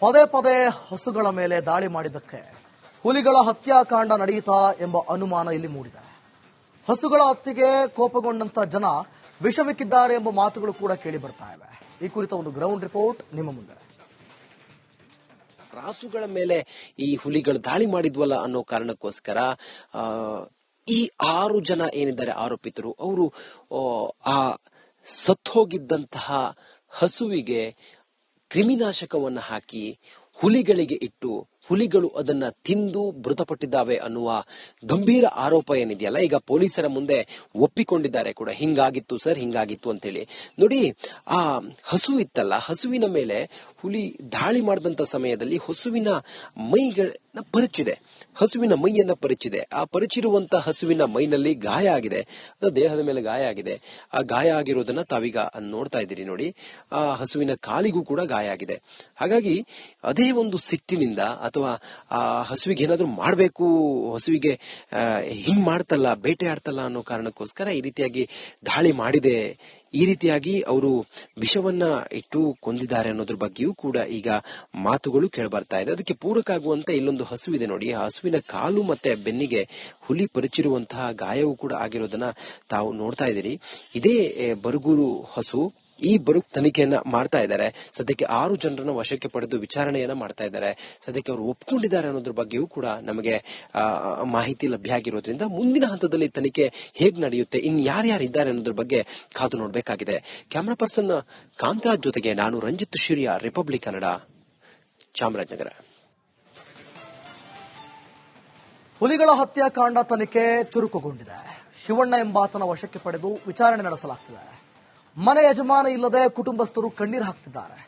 ಪದೇ ಪದೇ ಹಸುಗಳ ಮೇಲೆ ದಾಳಿ ಮಾಡಿದ್ದಕ್ಕೆ ಹುಲಿಗಳ ಹತ್ಯಾಕಾಂಡ ನಡೆಯಿತಾ ಎಂಬ ಅನುಮಾನ ಇಲ್ಲಿ ಮೂಡಿದೆ. ಹಸುಗಳ ಹತ್ಯೆಗೆ ಕೋಪಗೊಂಡಂತ ಜನ ವಿಷಮಿಕ್ಕಿದ್ದಾರೆ ಎಂಬ ಮಾತುಗಳು ಕೂಡ ಕೇಳಿ ಬರ್ತಾ ಇವೆ. ಈ ಕುರಿತ ಒಂದು ಗ್ರೌಂಡ್ ರಿಪೋರ್ಟ್ ನಿಮ್ಮ ಮುಂದೆ. ರಾಸುಗಳ ಮೇಲೆ ಈ ಹುಲಿಗಳು ದಾಳಿ ಮಾಡಿದ್ವಲ್ಲ ಅನ್ನೋ ಕಾರಣಕ್ಕೋಸ್ಕರ ಈ 6 ಜನ ಏನಿದ್ದಾರೆ ಆರೋಪಿತರು, ಅವರು ಆ ಸತ್ತೋಗಿದ್ದಂತಹ ಹಸುವಿಗೆ ಕ್ರಿಮಿನಾಶಕವನ್ನು ಹಾಕಿ ಹುಲಿಗಳಿಗೆ ಇಟ್ಟು ಹುಲಿಗಳು ಅದನ್ನ ತಿಂದು ಮೃತಪಟ್ಟಿದ್ದಾವೆ ಅನ್ನುವ ಗಂಭೀರ ಆರೋಪ ಏನಿದೆಯಲ್ಲ, ಈಗ ಪೊಲೀಸರ ಮುಂದೆ ಒಪ್ಪಿಕೊಂಡಿದ್ದಾರೆ ಕೂಡ. ಹಿಂಗಾಗಿತ್ತು ಸರ್, ಹಿಂಗಾಗಿತ್ತು ಅಂತೇಳಿ. ನೋಡಿ, ಆ ಹಸು ಇತ್ತಲ್ಲ, ಹಸುವಿನ ಮೇಲೆ ಹುಲಿ ದಾಳಿ ಮಾಡಿದಂತ ಸಮಯದಲ್ಲಿ ಹಸುವಿನ ಮೈಗಳನ್ನ ಪರಿಚಿದೆ, ಹಸುವಿನ ಮೈಯನ್ನ ಪರಿಚಿದೆ. ಆ ಪರಿಚಿರುವಂತ ಹಸುವಿನ ಮೈನಲ್ಲಿ ಗಾಯ ಆಗಿದೆ, ದೇಹದ ಮೇಲೆ ಗಾಯ ಆಗಿದೆ. ಆ ಗಾಯ ಆಗಿರೋದನ್ನ ತಾವೀಗ ನೋಡ್ತಾ ಇದ್ದೀರಿ. ನೋಡಿ, ಆ ಹಸುವಿನ ಕಾಲಿಗೂ ಕೂಡ ಗಾಯ ಆಗಿದೆ. ಹಾಗಾಗಿ ಅದೇ ಒಂದು ಸಿಟ್ಟಿನಿಂದ ಅಥವಾ ಆ ಹಸುವಿಗೆ ಏನಾದ್ರೂ ಮಾಡಬೇಕು, ಹಸುವಿಗೆ ಹಿಂಗ್ ಮಾಡ್ತಲ್ಲ, ಬೇಟೆ ಆಡ್ತಲ್ಲ ಅನ್ನೋ ಕಾರಣಕ್ಕೋಸ್ಕರ ಈ ರೀತಿಯಾಗಿ ದಾಳಿ ಮಾಡಿದೆ. ಈ ರೀತಿಯಾಗಿ ಅವರು ವಿಷವನ್ನ ಇಟ್ಟು ಕೊಂದಿದ್ದಾರೆ ಅನ್ನೋದ್ರ ಬಗ್ಗೆಯೂ ಕೂಡ ಈಗ ಮಾತುಗಳು ಕೇಳಬರ್ತಾ ಇದೆ. ಅದಕ್ಕೆ ಪೂರಕ ಆಗುವಂತ ಇಲ್ಲೊಂದು ಹಸು ಇದೆ ನೋಡಿ. ಆ ಹಸುವಿನ ಕಾಲು ಮತ್ತೆ ಬೆನ್ನಿಗೆ ಹುಲಿ ಪರಿಚಿರುವಂತಹ ಗಾಯವೂ ಕೂಡ ಆಗಿರೋದನ್ನ ತಾವು ನೋಡ್ತಾ ಇದ್ದೀರಿ. ಇದೇ ಬರಗೂರು ಹಸು. ಈ ಬರುಗ್ ತನಿಖೆಯನ್ನ ಮಾಡ್ತಾ ಇದ್ದಾರೆ. ಸದ್ಯಕ್ಕೆ 6 ಜನರನ್ನ ವಶಕ್ಕೆ ಪಡೆದು ವಿಚಾರಣೆಯನ್ನ ಮಾಡ್ತಾ ಇದ್ದಾರೆ. ಸದ್ಯಕ್ಕೆ ಅವರು ಒಪ್ಕೊಂಡಿದ್ದಾರೆ ಅನ್ನೋದ್ರ ಬಗ್ಗೆಯೂ ಕೂಡ ನಮಗೆ ಮಾಹಿತಿ ಲಭ್ಯ ಆಗಿರೋದ್ರಿಂದ ಮುಂದಿನ ಹಂತದಲ್ಲಿ ತನಿಖೆ ಹೇಗ್ ನಡೆಯುತ್ತೆ, ಇನ್ ಯಾರ್ಯಾರಿದ್ದಾರೆ ಅನ್ನೋದ್ರ ಬಗ್ಗೆ ಕಾದು ನೋಡಬೇಕಾಗಿದೆ. ಕ್ಯಾಮರಾ ಪರ್ಸನ್ ಕಾಂತರಾಜ್ ಜೊತೆಗೆ ನಾನು ರಂಜಿತ್ ಶಿರಿಯಾ, ರಿಪಬ್ಲಿಕ್ ಕನ್ನಡ, ಚಾಮರಾಜನಗರ. ಹುಲಿಗಳ ಹತ್ಯಾಕಾಂಡ ತನಿಖೆ ಚುರುಕುಗೊಂಡಿದೆ. ಶಿವಣ್ಣ ಎಂಬಾತನ ವಶಕ್ಕೆ ಪಡೆದು ವಿಚಾರಣೆ ನಡೆಸಲಾಗ್ತಿದೆ. ಮನೆ ಯಜಮಾನ ಇಲ್ಲದೆ ಕುಟುಂಬಸ್ಥರು ಕಣ್ಣೀರು ಹಾಕ್ತಿದ್ದಾರೆ.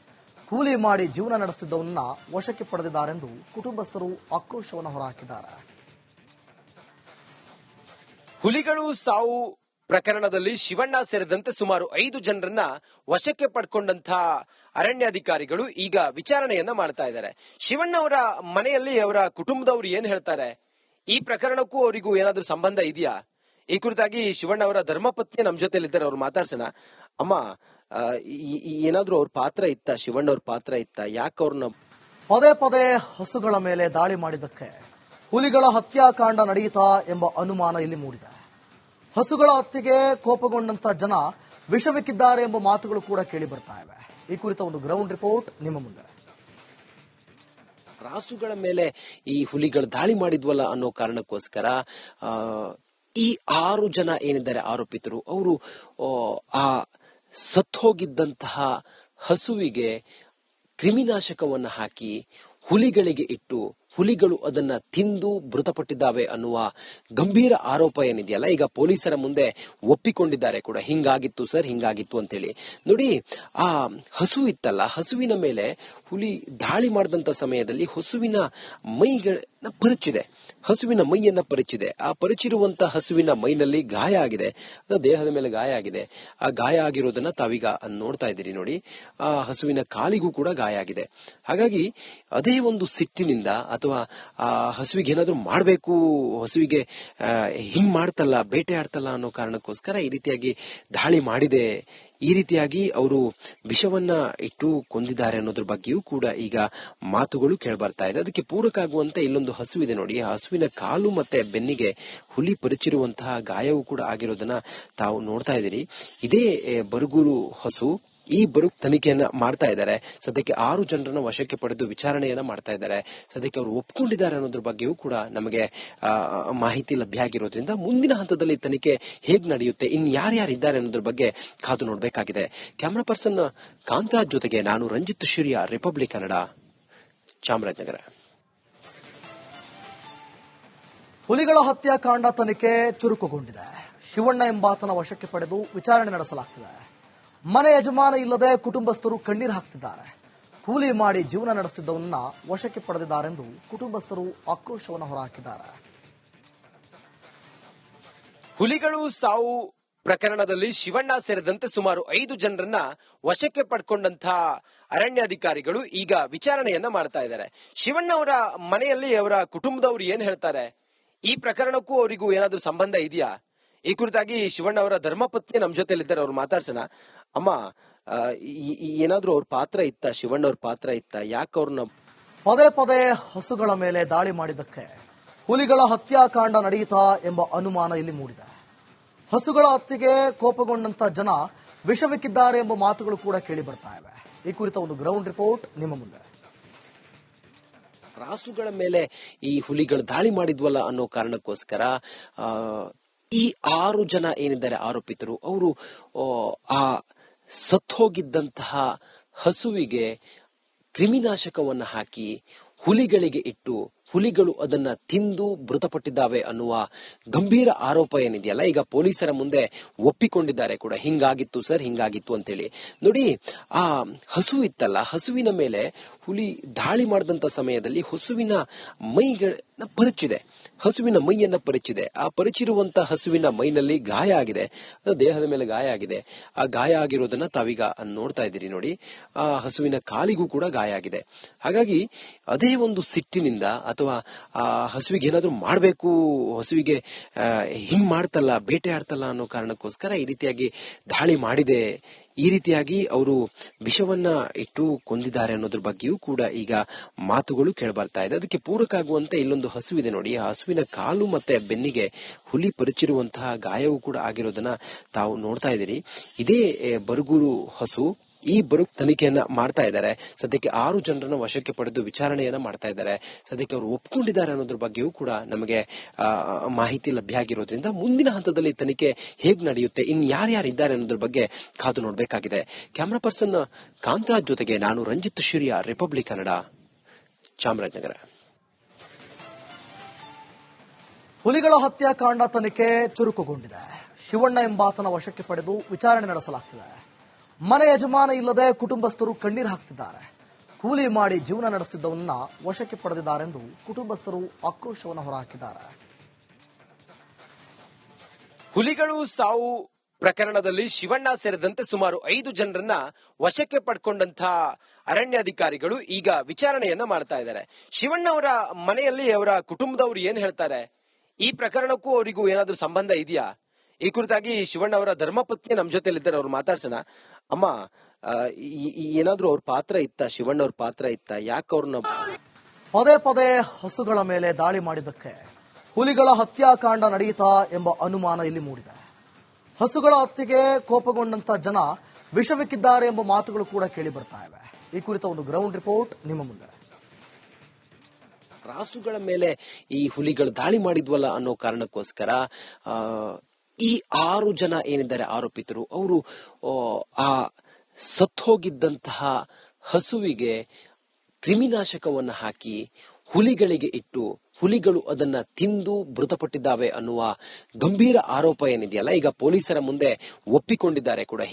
ಕೂಲಿ ಮಾಡಿ ಜೀವನ ನಡೆಸುತ್ತಿದ್ದವನ್ನ ವಶಕ್ಕೆ ಪಡೆದಿದ್ದಾರೆಂದು ಕುಟುಂಬಸ್ಥರು ಆಕ್ರೋಶವನ್ನು ಹೊರಹಾಕಿದ್ದಾರೆ. ಹುಲಿಗಳು ಸಾವು ಪ್ರಕರಣದಲ್ಲಿ ಶಿವಣ್ಣ ಸೇರಿದಂತೆ ಸುಮಾರು 5 ಜನರನ್ನ ವಶಕ್ಕೆ ಪಡ್ಕೊಂಡಂತಹ ಅರಣ್ಯಾಧಿಕಾರಿಗಳು ಈಗ ವಿಚಾರಣೆಯನ್ನ ಮಾಡ್ತಾ ಇದ್ದಾರೆ. ಶಿವಣ್ಣ ಅವರ ಮನೆಯಲ್ಲಿ ಅವರ ಕುಟುಂಬದವರು ಏನ್ ಹೇಳ್ತಾರೆ, ಈ ಪ್ರಕರಣಕ್ಕೂ ಅವರಿಗೂ ಏನಾದ್ರೂ ಸಂಬಂಧ ಇದೆಯಾ? ಈ ಕುರಿತಾಗಿ ಶಿವಣ್ಣ ಅವರ ಧರ್ಮಪತ್ನಿ ನಮ್ಮ ಜೊತೆಲಿದ್ದಾರೆ, ಅವ್ರು ಮಾತಾಡ್ಸೋಣ. ಅಮ್ಮ, ಏನಾದ್ರೂ ಅವ್ರ ಪಾತ್ರ ಇತ್ತ, ಶಿವಣ್ಣ ಅವ್ರ ಪಾತ್ರ ಇತ್ತ? ಯಾಕೆ ಅವ್ರನ್ನ ಪದೇ ಪದೇ ಹಸುಗಳ ಮೇಲೆ ದಾಳಿ ಮಾಡಿದ್ದಕ್ಕೆ ಹುಲಿಗಳ ಹತ್ಯಾಕಾಂಡ ನಡೆಯಿತಾ ಎಂಬ ಅನುಮಾನ ಇಲ್ಲಿ ಮೂಡಿದೆ. ಹಸುಗಳ ಹತ್ಯೆಗೆ ಕೋಪಗೊಂಡಂತ ಜನ ವಿಷಮಿಕ್ಕಿದ್ದಾರೆ ಎಂಬ ಮಾತುಗಳು ಕೂಡ ಕೇಳಿ ಬರ್ತಾ ಇವೆ. ಈ ಕುರಿತ ಒಂದು ಗ್ರೌಂಡ್ ರಿಪೋರ್ಟ್ ನಿಮ್ಮ ಮುಂದೆ. ರಾಸುಗಳ ಮೇಲೆ ಈ ಹುಲಿಗಳು ದಾಳಿ ಮಾಡಿದ್ವಲ್ಲ ಅನ್ನೋ ಕಾರಣಕ್ಕೋಸ್ಕರ ಈ 6 ಜನ ಏನಿದ್ದಾರೆ ಆರೋಪಿತರು, ಅವರು ಆ ಸತ್ತೋಗಿದ್ದಂತಹ ಹಸುವಿಗೆ ಕ್ರಿಮಿನಾಶಕವನ್ನು ಹಾಕಿ ಹುಲಿಗಳಿಗೆ ಇಟ್ಟು ಹುಲಿಗಳು ಅದನ್ನ ತಿಂದು ಮೃತಪಟ್ಟಿದ್ದಾವೆ ಅನ್ನುವ ಗಂಭೀರ ಆರೋಪ ಏನಿದೆಯಲ್ಲ, ಈಗ ಪೊಲೀಸರ ಮುಂದೆ ಒಪ್ಪಿಕೊಂಡಿದ್ದಾರೆ ಕೂಡ. ಹಿಂಗಾಗಿತ್ತು ಸರ್, ಹಿಂಗಾಗಿತ್ತು ಅಂತೇಳಿ. ನೋಡಿ, ಆ ಹಸು ಇತ್ತಲ್ಲ, ಹಸುವಿನ ಮೇಲೆ ಹುಲಿ ದಾಳಿ ಮಾಡಿದಂತ ಸಮಯದಲ್ಲಿ ಹಸುವಿನ ಮೈಗಳನ್ನ ಪರಿಚಿದೆ, ಹಸುವಿನ ಮೈಯನ್ನ ಪರಿಚಿದೆ. ಆ ಪರಿಚಿರುವಂತ ಹಸುವಿನ ಮೈನಲ್ಲಿ ಗಾಯ ಆಗಿದೆ, ದೇಹದ ಮೇಲೆ ಗಾಯ ಆಗಿದೆ. ಆ ಗಾಯ ಆಗಿರೋದನ್ನ ತಾವೀಗ ನೋಡ್ತಾ ಇದ್ದೀರಿ. ನೋಡಿ, ಆ ಹಸುವಿನ ಕಾಲಿಗೂ ಕೂಡ ಗಾಯ ಆಗಿದೆ. ಹಾಗಾಗಿ ಅದೇ ಒಂದು ಸಿಟ್ಟಿನಿಂದ ಅಥವಾ ಆ ಹಸುವಿಗೆ ಏನಾದ್ರೂ ಮಾಡಬೇಕು, ಹಸುವಿಗೆ ಹಿಂಗ್ ಮಾಡ್ತಲ್ಲ, ಬೇಟೆ ಆಡ್ತಲ್ಲ ಅನ್ನೋ ಕಾರಣಕ್ಕೋಸ್ಕರ ಈ ರೀತಿಯಾಗಿ ದಾಳಿ ಮಾಡಿದೆ. ಈ ರೀತಿಯಾಗಿ ಅವರು ವಿಷವನ್ನ ಇಟ್ಟು ಕೊಂದಿದ್ದಾರೆ ಅನ್ನೋದ್ರ ಬಗ್ಗೆಯೂ ಕೂಡ ಈಗ ಮಾತುಗಳು ಕೇಳಬರ್ತಾ ಇದೆ. ಅದಕ್ಕೆ ಪೂರಕ ಆಗುವಂತ ಇಲ್ಲೊಂದು ಹಸು ಇದೆ ನೋಡಿ. ಆ ಹಸುವಿನ ಕಾಲು ಮತ್ತೆ ಬೆನ್ನಿಗೆ ಹುಲಿ ಪರಿಚಿರುವಂತಹ ಗಾಯವೂ ಕೂಡ ಆಗಿರೋದನ್ನ ತಾವು ನೋಡ್ತಾ ಇದ್ದೀರಿ. ಇದೇ ಬರಗೂರು ಹಸು. ಈ ಬರುಗ್ ತನಿಖೆಯನ್ನ ಮಾಡ್ತಾ ಇದ್ದಾರೆ. ಸದ್ಯಕ್ಕೆ 6 ಜನರನ್ನ ವಶಕ್ಕೆ ಪಡೆದು ವಿಚಾರಣೆಯನ್ನ ಮಾಡ್ತಾ ಇದ್ದಾರೆ. ಸದ್ಯಕ್ಕೆ ಅವರು ಒಪ್ಕೊಂಡಿದ್ದಾರೆ ಅನ್ನೋದ್ರ ಬಗ್ಗೆಯೂ ಕೂಡ ನಮಗೆ ಮಾಹಿತಿ ಲಭ್ಯ ಆಗಿರೋದ್ರಿಂದ ಮುಂದಿನ ಹಂತದಲ್ಲಿ ತನಿಖೆ ಹೇಗ್ ನಡೆಯುತ್ತೆ, ಇನ್ ಯಾರ್ಯಾರಿದ್ದಾರೆ ಅನ್ನೋದ್ರ ಬಗ್ಗೆ ಕಾದು ನೋಡಬೇಕಾಗಿದೆ. ಕ್ಯಾಮರಾ ಪರ್ಸನ್ ಕಾಂತರಾಜ್ ಜೊತೆಗೆ ನಾನು ರಂಜಿತ್ ಶಿರಿಯಾ, ರಿಪಬ್ಲಿಕ್ ಕನ್ನಡ, ಚಾಮರಾಜನಗರ. ಹುಲಿಗಳ ಹತ್ಯಾಕಾಂಡ ತನಿಖೆ ಚುರುಕುಗೊಂಡಿದೆ. ಶಿವಣ್ಣ ಎಂಬಾತನ ವಶಕ್ಕೆ ಪಡೆದು ವಿಚಾರಣೆ ನಡೆಸಲಾಗ್ತಿದೆ. ಮನೆ ಯಜಮಾನ ಇಲ್ಲದೆ ಕುಟುಂಬಸ್ಥರು ಕಣ್ಣೀರು ಹಾಕ್ತಿದ್ದಾರೆ. ಕೂಲಿ ಮಾಡಿ ಜೀವನ ನಡೆಸುತ್ತಿದ್ದವನ್ನ ವಶಕ್ಕೆ ಪಡೆದಿದ್ದಾರೆಂದು ಕುಟುಂಬಸ್ಥರು ಆಕ್ರೋಶವನ್ನು ಹೊರಹಾಕಿದ್ದಾರೆ. ಹುಲಿಗಳು ಸಾವು ಪ್ರಕರಣದಲ್ಲಿ ಶಿವಣ್ಣ ಸೇರಿದಂತೆ ಸುಮಾರು 5 ಜನರನ್ನ ವಶಕ್ಕೆ ಪಡ್ಕೊಂಡಂತಹ ಅರಣ್ಯಾಧಿಕಾರಿಗಳು ಈಗ ವಿಚಾರಣೆಯನ್ನ ಮಾಡ್ತಾ ಇದ್ದಾರೆ. ಶಿವಣ್ಣ ಅವರ ಮನೆಯಲ್ಲಿ ಅವರ ಕುಟುಂಬದವರು ಏನ್ ಹೇಳ್ತಾರೆ, ಈ ಪ್ರಕರಣಕ್ಕೂ ಅವರಿಗೂ ಏನಾದ್ರೂ ಸಂಬಂಧ ಇದೆಯಾ? ಈ ಕುರಿತಾಗಿ ಶಿವಣ್ಣ ಅವರ ಧರ್ಮಪತ್ನಿ ನಮ್ಮ ಜೊತೆಲಿದ್ದಾರೆ, ಅವ್ರು ಮಾತಾಡ್ಸೋಣ. ಅಮ್ಮ, ಏನಾದ್ರೂ ಅವ್ರ ಪಾತ್ರ ಇತ್ತ, ಶಿವಣ್ಣ ಅವ್ರ ಪಾತ್ರ ಇತ್ತ? ಯಾಕೆ ಅವ್ರನ್ನ ಪದೇ ಪದೇ ಹಸುಗಳ ಮೇಲೆ ದಾಳಿ ಮಾಡಿದ್ದಕ್ಕೆ ಹುಲಿಗಳ ಹತ್ಯಾಕಾಂಡ ನಡೆಯಿತಾ ಎಂಬ ಅನುಮಾನ ಇಲ್ಲಿ ಮೂಡಿದೆ. ಹಸುಗಳ ಹತ್ಯೆಗೆ ಕೋಪಗೊಂಡಂತ ಜನ ವಿಷವಿಕ್ಕಿದ್ದಾರೆ ಎಂಬ ಮಾತುಗಳು ಕೂಡ ಕೇಳಿ ಬರ್ತಾ ಇವೆ. ಈ ಕುರಿತ ಒಂದು ಗ್ರೌಂಡ್ ರಿಪೋರ್ಟ್ ನಿಮ್ಮ ಮುಂದೆ. ರಾಸುಗಳ ಮೇಲೆ ಈ ಹುಲಿಗಳು ದಾಳಿ ಮಾಡಿದ್ವಲ್ಲ ಅನ್ನೋ ಕಾರಣಕ್ಕೋಸ್ಕರ ಈ 6 ಜನ ಏನಿದ್ದಾರೆ ಆರೋಪಿತರು, ಅವರು ಆ ಸತ್ತೋಗಿದ್ದಂತಹ ಹಸುವಿಗೆ ಕ್ರಿಮಿನಾಶಕವನ್ನು ಹಾಕಿ ಹುಲಿಗಳಿಗೆ ಇಟ್ಟು ಹುಲಿಗಳು ಅದನ್ನ ತಿಂದು ಮೃತಪಟ್ಟಿದ್ದಾವೆ ಅನ್ನುವ ಗಂಭೀರ ಆರೋಪ ಏನಿದೆಯಲ್ಲ, ಈಗ ಪೊಲೀಸರ ಮುಂದೆ ಒಪ್ಪಿಕೊಂಡಿದ್ದಾರೆ ಕೂಡ. ಹಿಂಗಾಗಿತ್ತು ಸರ್, ಹಿಂಗಾಗಿತ್ತು ಅಂತೇಳಿ. ನೋಡಿ, ಆ ಹಸು ಇತ್ತಲ್ಲ, ಹಸುವಿನ ಮೇಲೆ ಹುಲಿ ದಾಳಿ ಮಾಡಿದಂತ ಸಮಯದಲ್ಲಿ ಹಸುವಿನ ಮೈಗಳನ್ನ ಪರಿಚಿದೆ, ಹಸುವಿನ ಮೈಯನ್ನ ಪರಿಚಿದೆ. ಆ ಪರಿಚಿರುವಂತ ಹಸುವಿನ ಮೈನಲ್ಲಿ ಗಾಯ ಆಗಿದೆ, ದೇಹದ ಮೇಲೆ ಗಾಯ ಆಗಿದೆ. ಆ ಗಾಯ ಆಗಿರೋದನ್ನ ತಾವೀಗ ನೋಡ್ತಾ ಇದ್ದೀರಿ. ನೋಡಿ, ಆ ಹಸುವಿನ ಕಾಲಿಗೂ ಕೂಡ ಗಾಯ ಆಗಿದೆ. ಹಾಗಾಗಿ ಅದೇ ಒಂದು ಸಿಟ್ಟಿನಿಂದ ಅಥವಾ ಆ ಹಸುವಿಗೆ ಏನಾದ್ರೂ ಮಾಡಬೇಕು, ಹಸುವಿಗೆ ಹಿಂಗ್ ಮಾಡ್ತಲ್ಲ, ಬೇಟೆ ಆಡ್ತಲ್ಲ ಅನ್ನೋ ಕಾರಣಕ್ಕೋಸ್ಕರ ಈ ರೀತಿಯಾಗಿ ದಾಳಿ ಮಾಡಿದೆ. ಈ ರೀತಿಯಾಗಿ ಅವರು ವಿಷವನ್ನ ಇಟ್ಟು ಕೊಂದಿದ್ದಾರೆ ಅನ್ನೋದ್ರ ಬಗ್ಗೆಯೂ ಕೂಡ ಈಗ ಮಾತುಗಳು ಕೇಳಬರ್ತಾ ಇದೆ. ಅದಕ್ಕೆ ಪೂರಕ ಆಗುವಂತೆ ಇಲ್ಲೊಂದು ಹಸು ಇದೆ ನೋಡಿ, ಆ ಹಸುವಿನ ಕಾಲು ಮತ್ತೆ ಬೆನ್ನಿಗೆ ಹುಲಿ ಪರಿಚಿರುವಂತಹ ಗಾಯವೂ ಕೂಡ ಆಗಿರೋದನ್ನ ತಾವು ನೋಡ್ತಾ ಇದ್ದೀರಿ. ಇದೇ ಬರಗೂರು ಹಸು. ಈ ತನಿಖೆಯನ್ನ ಮಾಡ್ತಾ ಇದ್ದಾರೆ. ಸದ್ಯಕ್ಕೆ 6 ಜನರನ್ನ ವಶಕ್ಕೆ ಪಡೆದು ವಿಚಾರಣೆಯನ್ನ ಮಾಡ್ತಾ ಇದ್ದಾರೆ. ಸದ್ಯಕ್ಕೆ ಅವರು ಒಪ್ಕೊಂಡಿದ್ದಾರೆ ಅನ್ನೋದ್ರ ಬಗ್ಗೆಯೂ ಕೂಡ ನಮಗೆ ಮಾಹಿತಿ ಲಭ್ಯ ಆಗಿರೋದ್ರಿಂದ ಮುಂದಿನ ಹಂತದಲ್ಲಿ ತನಿಖೆ ಹೇಗ್ ನಡೆಯುತ್ತೆ, ಇನ್ ಯಾರ್ಯಾರಿದ್ದಾರೆ ಅನ್ನೋದ್ರ ಬಗ್ಗೆ ಕಾದು ನೋಡ್ಬೇಕಾಗಿದೆ. ಕ್ಯಾಮರಾ ಪರ್ಸನ್ ಕಾಂತರಾಜ್ ಜೊತೆಗೆ ನಾನು ರಂಜಿತ್ ಶಿರಿಯಾ, ರಿಪಬ್ಲಿಕ್ ಕನ್ನಡ, ಚಾಮರಾಜನಗರ. ಹುಲಿಗಳ ಹತ್ಯಾಕಾಂಡ ತನಿಖೆ ಚುರುಕುಗೊಂಡಿದೆ. ಶಿವಣ್ಣ ಎಂಬಾತನ ವಶಕ್ಕೆ ಪಡೆದು ವಿಚಾರಣೆ ನಡೆಸಲಾಗ್ತಿದೆ. ಮನೆ ಯಜಮಾನ ಇಲ್ಲದೆ ಕುಟುಂಬಸ್ಥರು ಕಣ್ಣೀರು ಹಾಕ್ತಿದ್ದಾರೆ. ಕೂಲಿ ಮಾಡಿ ಜೀವನ ನಡೆಸುತ್ತಿದ್ದವನ್ನ ವಶಕ್ಕೆ ಪಡೆದಿದ್ದಾರೆಂದು ಕುಟುಂಬಸ್ಥರು ಆಕ್ರೋಶವನ್ನು ಹೊರಹಾಕಿದ್ದಾರೆ. ಹುಲಿಗಳು ಸಾವು ಪ್ರಕರಣದಲ್ಲಿ ಶಿವಣ್ಣ ಸೇರಿದಂತೆ ಸುಮಾರು 5 ಜನರನ್ನ ವಶಕ್ಕೆ ಪಡ್ಕೊಂಡಂತಹ ಅರಣ್ಯಾಧಿಕಾರಿಗಳು ಈಗ ವಿಚಾರಣೆಯನ್ನ ಮಾಡ್ತಾ ಇದ್ದಾರೆ. ಶಿವಣ್ಣ ಅವರ ಮನೆಯಲ್ಲಿ ಅವರ ಕುಟುಂಬದವರು ಏನ್ ಹೇಳ್ತಾರೆ, ಈ ಪ್ರಕರಣಕ್ಕೂ ಅವರಿಗೂ ಏನಾದ್ರೂ ಸಂಬಂಧ ಇದೆಯಾ? ಈ ಕುರಿತಾಗಿ ಶಿವಣ್ಣ ಅವರ ಧರ್ಮಪತ್ನಿ ನಮ್ಮ ಜೊತೆಲಿದ್ದಾರೆ, ಅವ್ರು ಮಾತಾಡ್ಸೋಣ. ಅಮ್ಮ, ಏನಾದ್ರೂ ಅವ್ರ ಪಾತ್ರ ಇತ್ತ, ಶಿವಣ್ಣ ಅವ್ರ ಪಾತ್ರ ಇತ್ತ? ಯಾಕೆ ಅವ್ರನ್ನ ಪದೇ ಪದೇ ಹಸುಗಳ ಮೇಲೆ ದಾಳಿ ಮಾಡಿದ್ದಕ್ಕೆ ಹುಲಿಗಳ ಹತ್ಯಾಕಾಂಡ ನಡೆಯಿತಾ ಎಂಬ ಅನುಮಾನ ಇಲ್ಲಿ ಮೂಡಿದೆ. ಹಸುಗಳ ಹತ್ಯೆಗೆ ಕೋಪಗೊಂಡಂತ ಜನ ವಿಷವಿಕ್ಕಿದ್ದಾರೆ ಎಂಬ ಮಾತುಗಳು ಕೂಡ ಕೇಳಿ ಬರ್ತಾ ಇವೆ. ಈ ಕುರಿತ ಒಂದು ಗ್ರೌಂಡ್ ರಿಪೋರ್ಟ್ ನಿಮ್ಮ ಮುಂದೆ. ರಾಸುಗಳ ಮೇಲೆ ಈ ಹುಲಿಗಳು ದಾಳಿ ಮಾಡಿದ್ವಲ್ಲ ಅನ್ನೋ ಕಾರಣಕ್ಕೋಸ್ಕರ ಈ 6 ಜನ ಏನಿದ್ದಾರೆ ಆರೋಪಿತರು, ಅವರು ಆ ಸತ್ತೋಗಿದ್ದಂತಹ ಹಸುವಿಗೆ ಕ್ರಿಮಿನಾಶಕವನ್ನು ಹಾಕಿ ಹುಲಿಗಳಿಗೆ ಇಟ್ಟು ಹುಲಿಗಳು ಅದನ್ನ ತಿಂದು ಮೃತಪಟ್ಟಿದ್ದಾವೆ ಅನ್ನುವ ಗಂಭೀರ ಆರೋಪ ಏನಿದೆಯಲ್ಲ, ಈಗ ಪೊಲೀಸರ ಮುಂದೆ ಒಪ್ಪಿಕೊಂಡಿದ್ದಾರೆ ಕೂಡ.